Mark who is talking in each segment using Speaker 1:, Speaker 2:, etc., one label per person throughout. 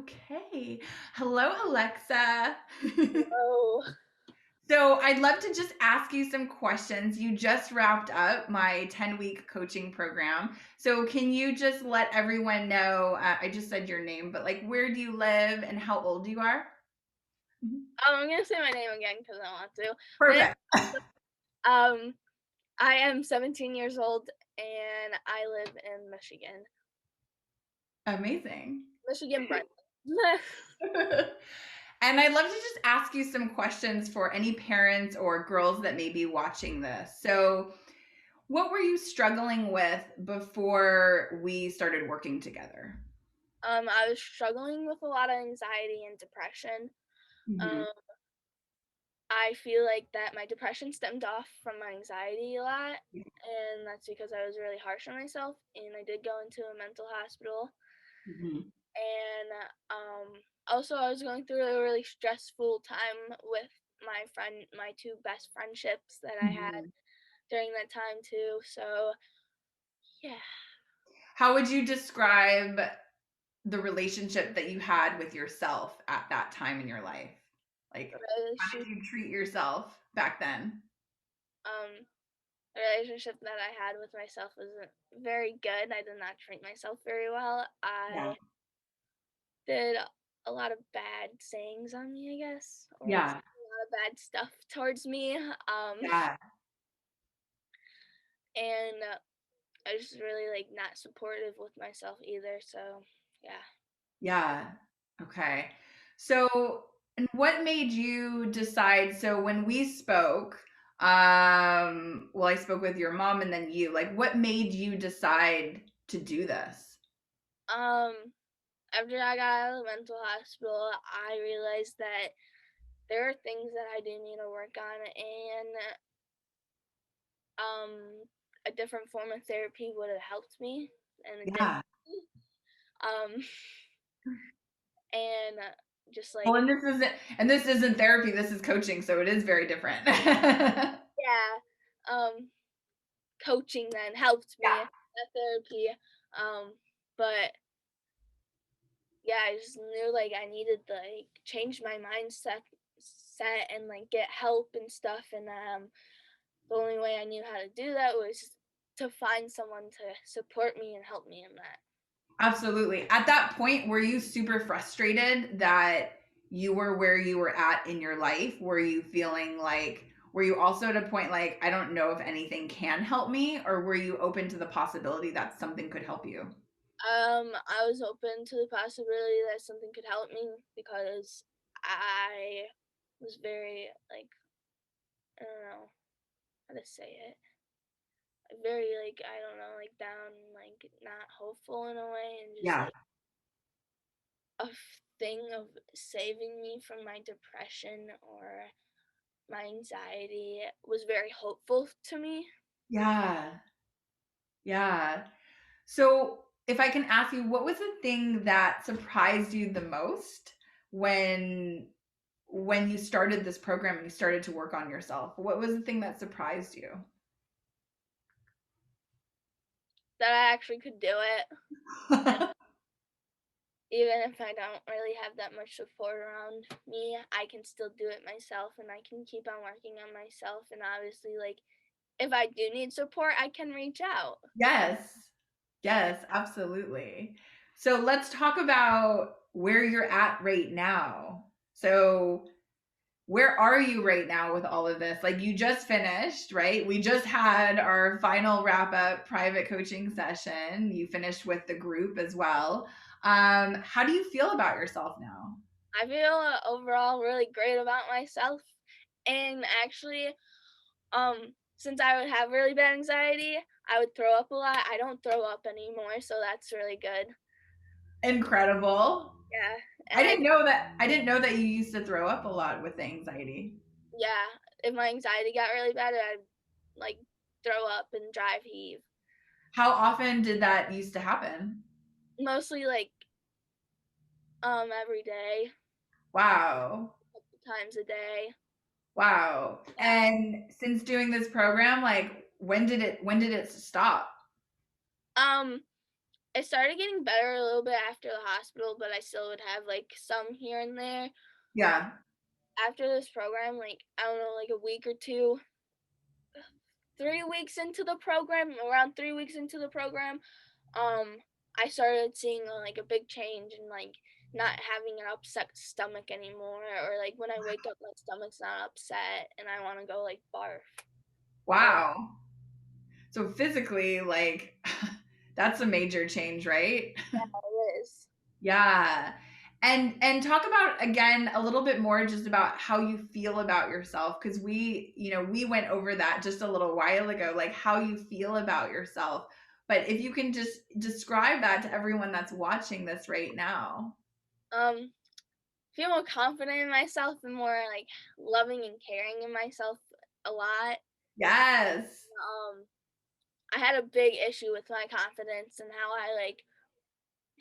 Speaker 1: Okay. Hello, Alexa.
Speaker 2: Oh,
Speaker 1: So, I'd love to just ask you some questions. You just wrapped up my 10-week coaching program. So, can you just let everyone know? I just said your name, but like, where do you live and how old you are? Mhm.
Speaker 2: I'm gonna say my name again because I want to. My name,
Speaker 1: Perfect.
Speaker 2: um, I am 17 years old and I live in Michigan.
Speaker 1: Amazing.
Speaker 2: Michigan, Brent.
Speaker 1: And I'd love to just ask you some questions for any parents or girls that may be watching this. So, what were you struggling with before we started working together?
Speaker 2: I was struggling with a lot of anxiety and depression.
Speaker 1: Mhm.
Speaker 2: Um, I feel like that my depression stemmed off from my anxiety a lot, and that's because I was really harsh on myself. And I did go into a mental hospital,
Speaker 1: Mhm.
Speaker 2: and also I was going through a really stressful time with my two best friendships that I had
Speaker 1: Mhm.
Speaker 2: during that time too. So yeah,
Speaker 1: How would you describe the relationship that you had with yourself at that time in your life?
Speaker 2: the
Speaker 1: Like, how did
Speaker 2: relationship
Speaker 1: you treat yourself back then?
Speaker 2: um the relationship that I had with myself wasn't very good. I did not treat myself very well.
Speaker 1: Yeah.
Speaker 2: I did a lot of bad sayings on me, I guess, or just
Speaker 1: Yeah.
Speaker 2: a lot of bad stuff towards me.
Speaker 1: Yeah.
Speaker 2: And I was really like not supportive with myself either. So yeah.
Speaker 1: Yeah. Okay. So, and what made you decide? So, when we spoke, well, I spoke with your mom and then you, like, what made you decide to do this?
Speaker 2: Um, After I got out of the mental hospital, I realized that there are things that I do need to work on, and a different form of therapy would have helped me, and it didn't.
Speaker 1: Yeah.
Speaker 2: Um, and just
Speaker 1: Well,
Speaker 2: like
Speaker 1: and this isn't therapy, this is coaching, so it is very different.
Speaker 2: yeah, coaching then helped me.
Speaker 1: Yeah.
Speaker 2: That therapy, but yeah, I just knew like I needed to like change my mindset and like get help and stuff, and the only way I knew how to do that was to find someone to support me and help me in that.
Speaker 1: Absolutely. At that point, were you super frustrated that you were where you were at in your life? Were you feeling like, were you also at a point like, I don't know if anything can help me? Or were you open to the possibility that something could help you?
Speaker 2: I was open to the possibility that something could help me because I was very like I don't know how to say it. Very like I don't know like down like not hopeful in a way and just
Speaker 1: Yeah.
Speaker 2: like a thing of saving me from my depression or my anxiety was very hopeful to me.
Speaker 1: Yeah. Yeah. So, if I can ask you, what was the thing that surprised you the most when you started this program and you started to work on yourself? What was the thing that surprised you?
Speaker 2: That I actually could do it. And even if I don't really have that much support around me, I can still do it myself and I can keep on working on myself. And obviously, like, if I do need support, I can reach out.
Speaker 1: Yes. Yes, absolutely. So let's talk about where you're at right now. So, where are you right now with all of this? Like, you just finished, right? We just had our final wrap up private coaching session. You finished with the group as well. How do you feel about yourself now?
Speaker 2: I feel overall really great about myself. And actually, since I would have really bad anxiety, I would throw up a lot. I don't throw up anymore, so that's really good.
Speaker 1: Incredible.
Speaker 2: Yeah,
Speaker 1: I
Speaker 2: and I
Speaker 1: didn't know that. I didn't know that you used to throw up a lot with the anxiety.
Speaker 2: yeah, if my anxiety got really bad, I'd like throw up and drive heave.
Speaker 1: How often did that used to happen?
Speaker 2: Mostly like every day,
Speaker 1: Wow.
Speaker 2: couple times a day.
Speaker 1: Wow.
Speaker 2: Yeah.
Speaker 1: And since doing this program, like when did it stop?
Speaker 2: Um it started getting better a little bit after the hospital, but I still would have like some here and there.
Speaker 1: Yeah.
Speaker 2: After this program, like I don't know, like a week or two, 3 weeks into the program, around 3 weeks into the program, um, I started seeing like a big change in like not having an upset stomach anymore, or like when I wake up, my stomach's not upset and I want to go like barf. Um,
Speaker 1: Wow. So physically, like, that's a major change, right?
Speaker 2: it is.
Speaker 1: Yeah. And talk about again a little bit more just about how you feel about yourself because we went over that just a little while ago, like how you feel about yourself. But if you can just describe that to everyone that's watching this right now.
Speaker 2: Um, feel more confident in myself and more like loving and caring in myself a lot.
Speaker 1: Yes.
Speaker 2: Um, I had a big issue with my confidence and how I like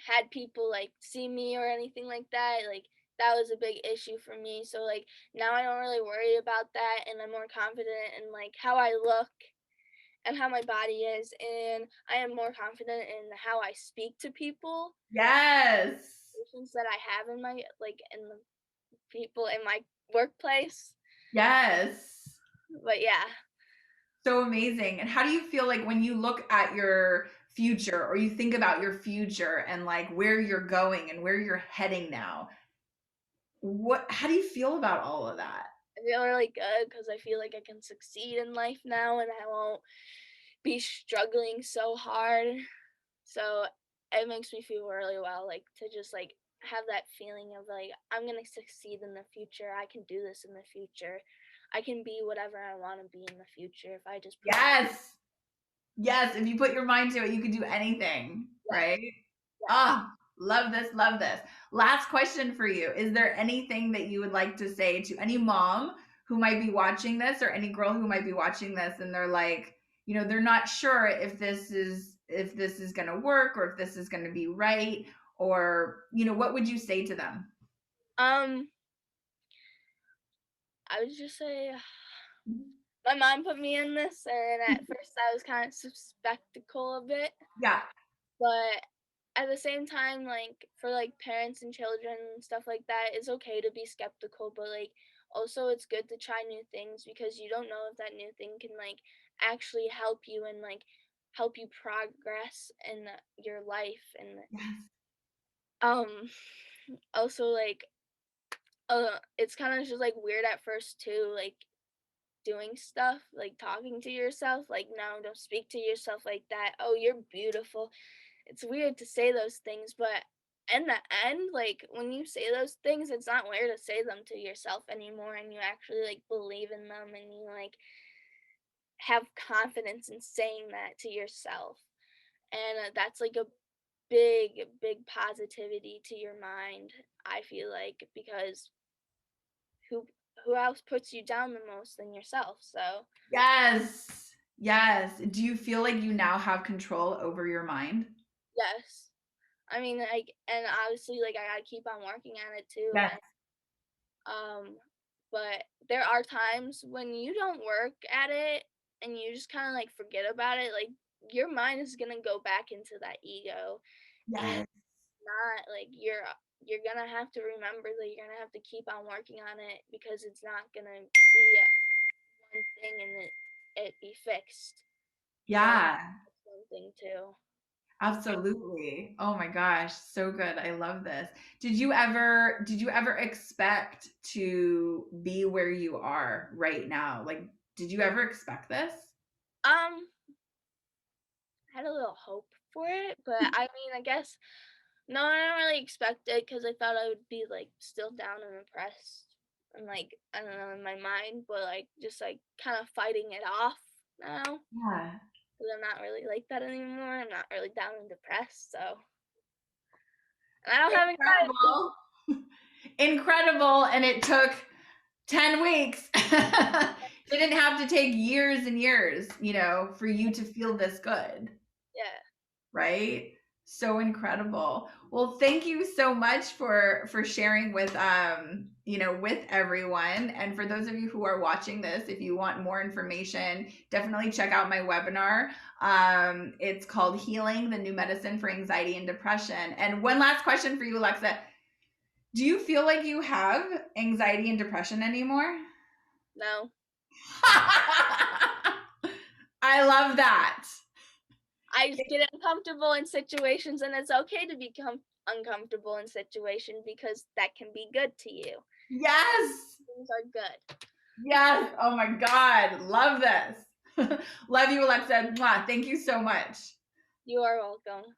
Speaker 2: had people like see me or anything like that. Like that was a big issue for me. So like now I don't really worry about that and I'm more confident in like how I look and how my body is, and I am more confident in how I speak to people,
Speaker 1: Yes.
Speaker 2: situations that I have in my like in the people in my workplace.
Speaker 1: Yes.
Speaker 2: But yeah.
Speaker 1: So amazing. And how do you feel like when you look at your future or you think about your future and like where you're going and where you're heading now? How do you feel about all of that?
Speaker 2: I feel really good because I feel like I can succeed in life now and I won't be struggling so hard. So it makes me feel really well, like to just like have that feeling of like I'm gonna succeed in the future. I can do this in the future. I can be whatever I want to be in the future if I just put my
Speaker 1: Yes. Yes, if you put your mind to it, you can do anything,
Speaker 2: yes,
Speaker 1: right?
Speaker 2: yes.
Speaker 1: Ah, love this, love this. Last question for you. Is there anything that you would like to say to any mom who might be watching this or any girl who might be watching this and they're like, they're not sure if this is going to work or if this is going to be right or, what would you say to them?
Speaker 2: Um, I would just say my mom put me in this, and at first I was kind of skeptical of it,
Speaker 1: Yeah.
Speaker 2: but at the same time, like for like parents and children and stuff like that, it's okay to be skeptical, but like also it's good to try new things because you don't know if that new thing can like actually help you and like help you progress in your life and
Speaker 1: Yes.
Speaker 2: um also like it's kind of just like weird at first too, like doing stuff, like talking to yourself, like no, don't speak to yourself like that. Oh, you're beautiful. It's weird to say those things, but in the end, like when you say those things, it's not weird to say them to yourself anymore and you actually like believe in them and you like have confidence in saying that to yourself. And that's like a big positivity to your mind, I feel like, because who who else puts you down the most than yourself? So,
Speaker 1: Yes. Yes. Do you feel like you now have control over your mind?
Speaker 2: yes. I mean, like, and obviously, like, I gotta keep on working at it too.
Speaker 1: Yes.
Speaker 2: And Um, but there are times when you don't work at it and you just kind of like forget about it, like your mind is going to go back into that ego and
Speaker 1: Yes.
Speaker 2: not like you're going to have to remember that you're going to have to keep on working on it because it's not going to be one thing and it be fixed. So
Speaker 1: Yeah.
Speaker 2: that's one thing too.
Speaker 1: Absolutely. Oh my gosh, so good. I love this. Did you ever expect to be where you are right now? Like, did you ever expect this?
Speaker 2: Um, I had a little hope for it, but I mean, I guess no, I didn't really expect it because I thought I would be like still down and depressed and like I don't know in my mind, but like just like kind of fighting it off now
Speaker 1: Yeah.
Speaker 2: because I'm not really like that anymore. I'm not really down and depressed, so and I don't have anxiety.
Speaker 1: Incredible. Incredible. And it took 10 weeks. Didn't have to take years and years, for you to feel this good.
Speaker 2: Yeah,
Speaker 1: Right? So incredible. Well, thank you so much for sharing with with everyone. And for those of you who are watching this, if you want more information, definitely check out my webinar. It's called Healing the New Medicine for Anxiety and Depression. And one last question for you, Alexa. Do you feel like you have anxiety and depression anymore?
Speaker 2: No.
Speaker 1: I love that.
Speaker 2: I just get uncomfortable in situations, and it's okay to become uncomfortable in situations because that can be good to you.
Speaker 1: Yes.
Speaker 2: Things are good.
Speaker 1: Yes. Oh my God. Love this. Love you, Alexa. Mwah. Thank you so much.
Speaker 2: You are welcome.